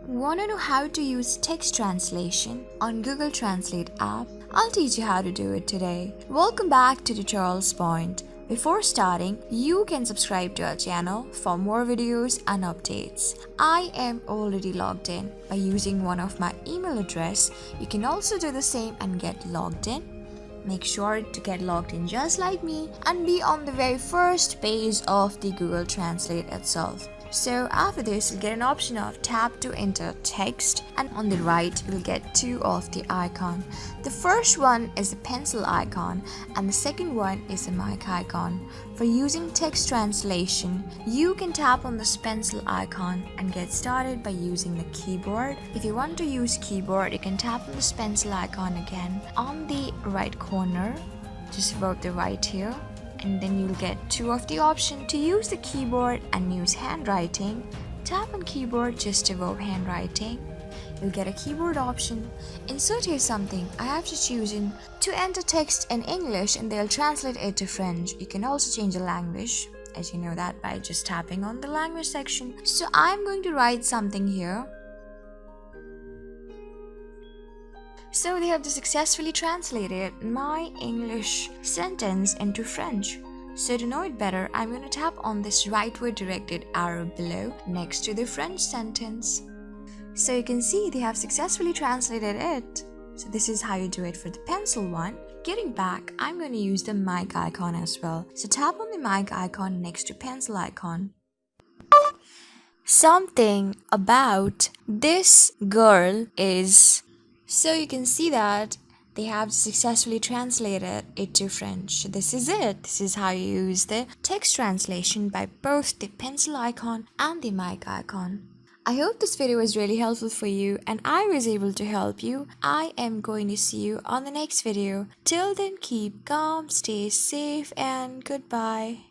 Want to know how to use text translation on Google Translate app? I'll teach you how to do it today. Welcome back to Tutorials Point. Before starting, you can subscribe to our channel for more videos and updates. I am already logged in by using one of my email address. You can also do the same and get logged in. Make sure to get logged in just like me and be on the very first page of the Google Translate itself. So after this, you'll get an option of tap to enter text, and on the right you'll get two of the icon. The first one is the pencil icon and the second one is the mic icon. For using text translation, you can tap on this pencil icon and get started by using the keyboard. If you want to use keyboard, you can tap on this pencil icon again on the right corner, just above the right here. And then you'll get two of the option to use the keyboard and use handwriting. Tap on keyboard just above handwriting. You'll get a keyboard option. Insert here something. I have to choose to enter text in English and they'll translate it to French. You can also change the language, as you know that, by just tapping on the language section. So I'm going to write something here. So they have successfully translated my English sentence into French. So to know it better, I'm going to tap on this rightward directed arrow below next to the French sentence. So you can see they have successfully translated it. So this is how you do it for the pencil one. Getting back, I'm going to use the mic icon as well. So tap on the mic icon next to pencil icon. Something about this girl is... So you can see that they have successfully translated it to French. This is it. This is how you use the text translation by both the pencil icon and the mic icon. I hope this video was really helpful for you and I was able to help you. I am going to see you on the next video. Till then, keep calm, stay safe, and goodbye.